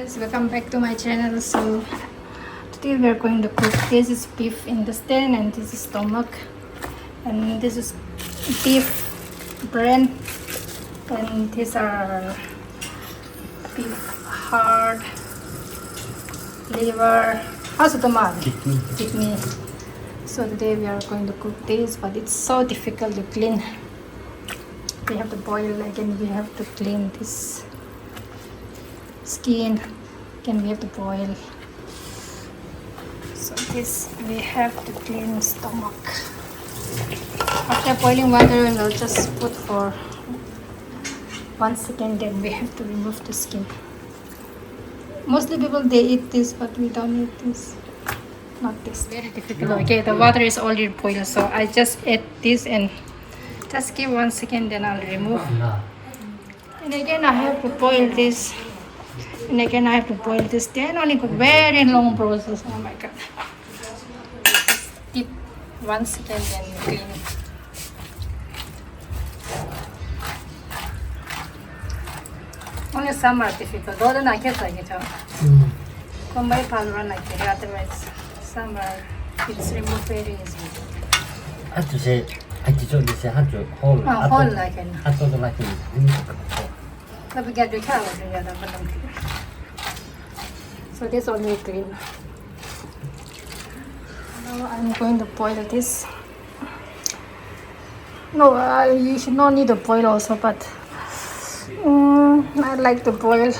guys, welcome back to my channel. So today we are going to cook. This is beef intestine and this is stomach, and this is beef brain, and these are beef heart, liver, how's the kidney. So today we are going to cook this, but it's so difficult to clean. We have to boil again, we have to clean this skin, again we have to boil. So this we have to clean stomach. After boiling water, we'll just put for 1 second, then we have to remove the skin. Mostly people they eat this, but we don't eat this. Not this. Very difficult. Okay, the water is already boiled, so I just add this and just give 1 second, then I'll remove. And again I have to boil this. And again I have to boil this. Then only a very long process. Oh my god. Just dip 1 second then clean it. Only some are difficult. Those are not like it. Come by palm like it. Otherwise, some are it's removed very easily. Whole like it. Tapi get the cow together, but don't clear. So this only clean. Now I'm going to boil this. No, you should not need to boil also, but I like to boil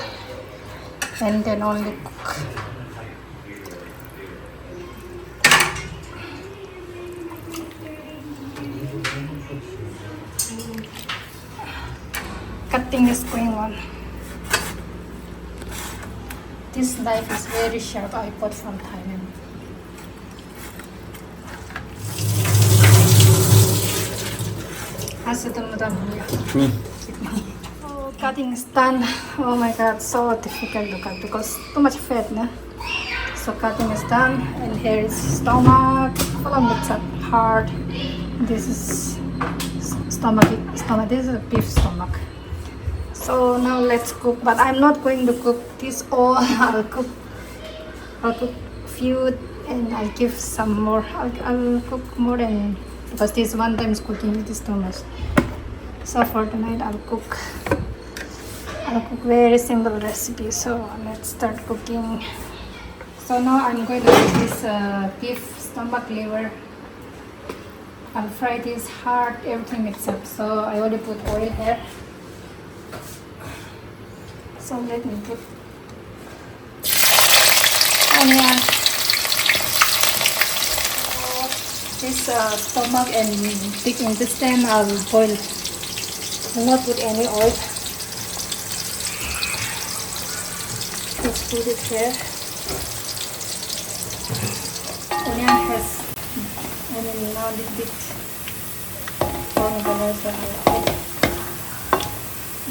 and then only cook. Cutting is going on. This knife is very sharp. I bought from Thailand. Oh, cutting is done. Oh my god, so difficult to cut because too much fat, no? So cutting is done, and here is stomach, heart. This is stomach. This is a beef stomach. So now let's cook, but I'm not going to cook this all. I'll cook few and I'll give some more. I'll cook more than, because this one time is cooking this too much. So for tonight I'll cook very simple recipe. So let's start cooking. So now I'm going to cook this beef stomach liver. I'll fry this heart, everything mixed up. So I already put oil here. So let me put onion. This stomach and big intestine I'll boil. I'll not put any oil. Just put it here. Onion has now a little bit brown color, so I'll add.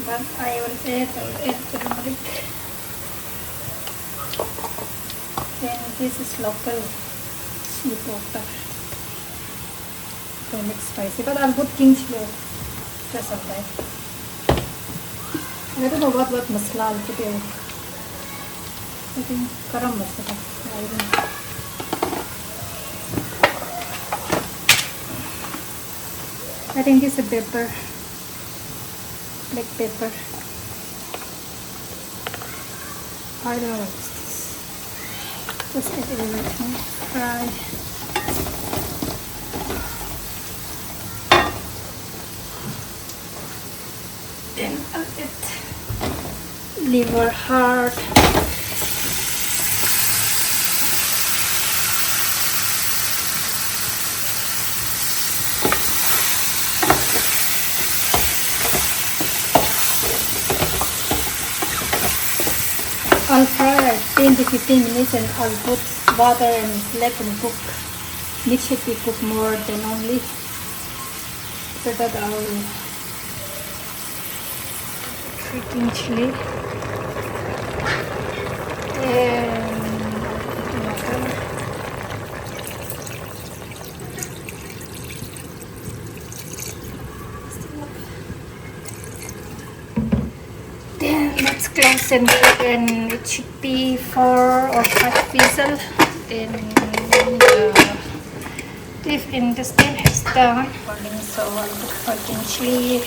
But I will add turmeric. Then this is local sweet water. So mix spicy, but I'll put king chili just of that. I don't know what masala I'll put in. I think garam masala. I don't know. I think this is pepper. Black pepper. I don't know what is this. Just add everything. Fry. Then I'll add liver, heart. I'll fry 10 to 15 minutes and I'll put water and let them cook. It should be cooked more than only. So that I'll freaking chili. And then let's close season it, and it should be 4 or 5 pieces. Then the beef intestine is done. So I'll look for green chili.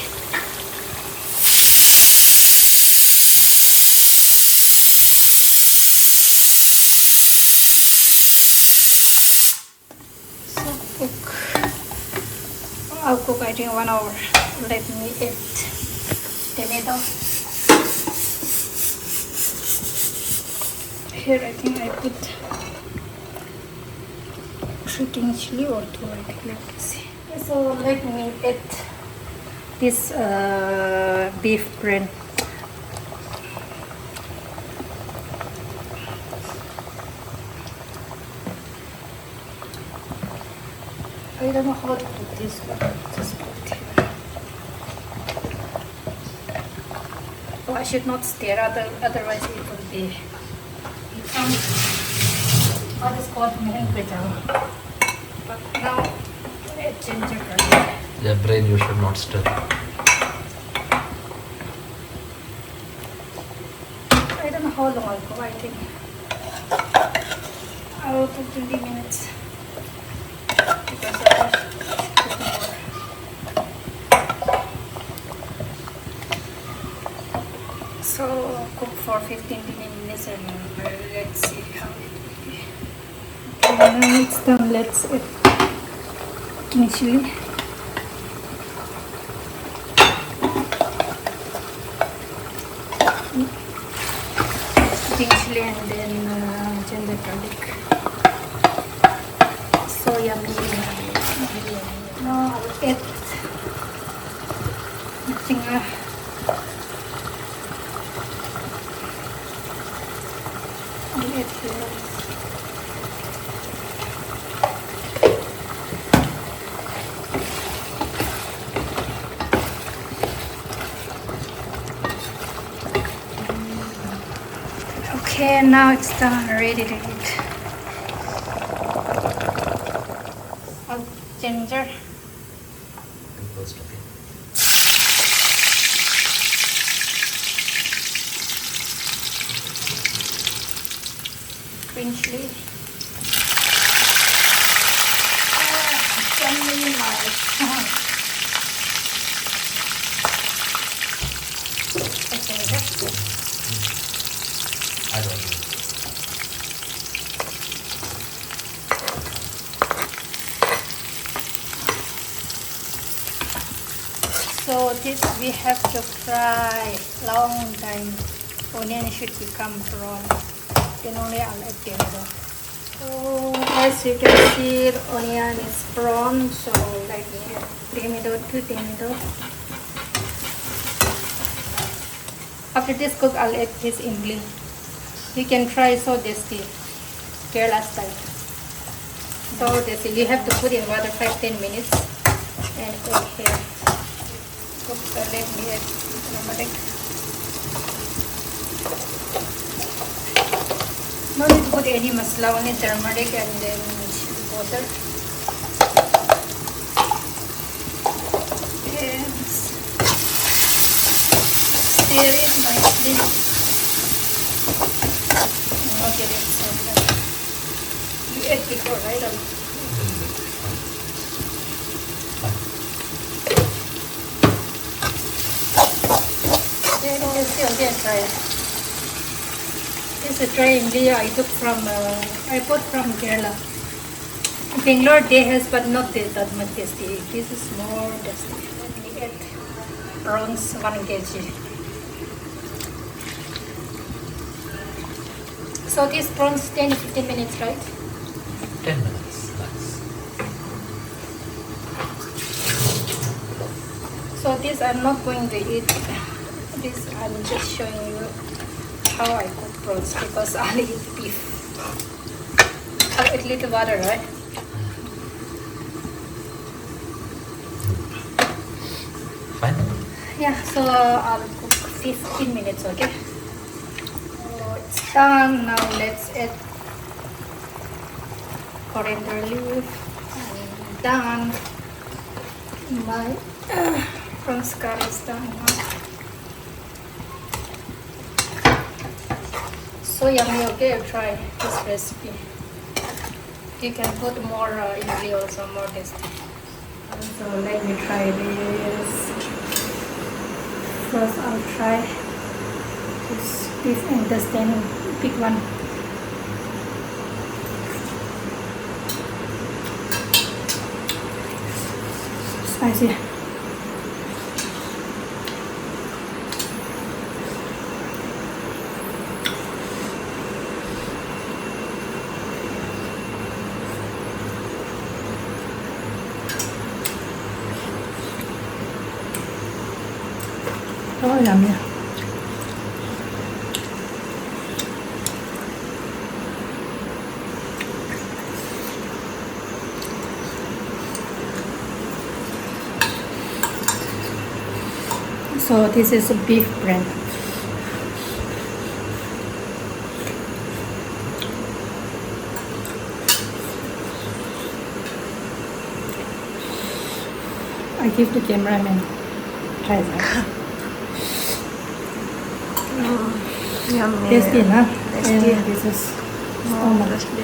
I'll cook I think 1 hour. Let me add tomato. Here I think I put 3 green chili or 2. I think, let me see. So let me add this beef brain. I don't know how to put this one. Just put it here. Oh, I should not stir, otherwise it will be. What is called mehenpejam. But now, add ginger garlic. The brain you should not stir. I don't know how long I'll go. I think I will put 20 minutes. Because I was cooking more. So cook for 15-20 minutes and let's see how it will be. Okay, now it's done. Let's add green chili. Green chili and then ginger garlic. So yummy. Now I'll add nothing. I'll add here. Okay, now it's done. Ready to eat. Ginger. Green chili. Yummy, nice. I don't know. So this we have to fry long time. Onion should become brown. Then only I'll add tomato. So as you can see, the onion is brown. So let me add tomato to tomato. After this cook, I'll add this imli. You can try, so tasty, Kerala style. So tasty. You have to put in water 5-10 minutes and cook here. So let me add turmeric. No need to put any masala, only turmeric and then water. And stir it nicely. Not get it so bad. You ate before, right? Again, try it. This is a dry imli I took from, I bought from Kerala. Bangalore they has, but not that much tasty. This is more tasty. Let me add prawns 1 kg. So these prawns 10-15 minutes, right? 10 minutes. Nice. So this I'm not going to eat. This I'm just showing you how I cook prawns because I'll eat beef. I'll add little water, right? Fine. Yeah, so I'll cook 15 minutes, okay? So it's done. Now let's add coriander leaf. And done. My prawns curry is done now. So yummy. Okay, try this recipe. You can put more idli also, more tasty. So let me try this. First, I'll try this beef intestine, big one. Spicy. Oh, yummy. So this is a beef brand. I give the cameraman try that. Yummy. Tasty, huh? Tasty. And this is Oh, tasty.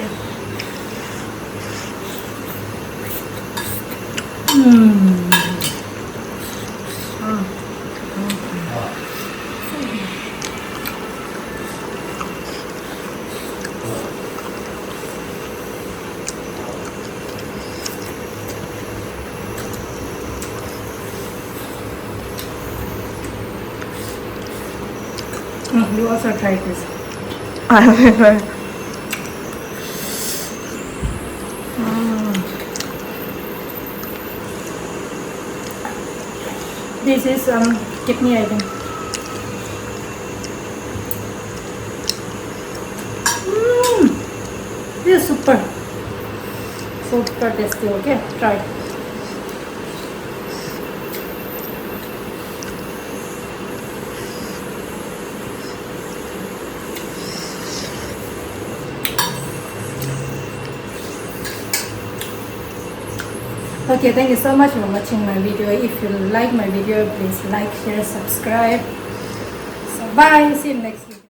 You also try this. I will. This is kidney, I think. This is super tasty. Okay, try. Okay, thank you so much for watching my video. If you like my video, please like, share, subscribe. So bye, see you next video.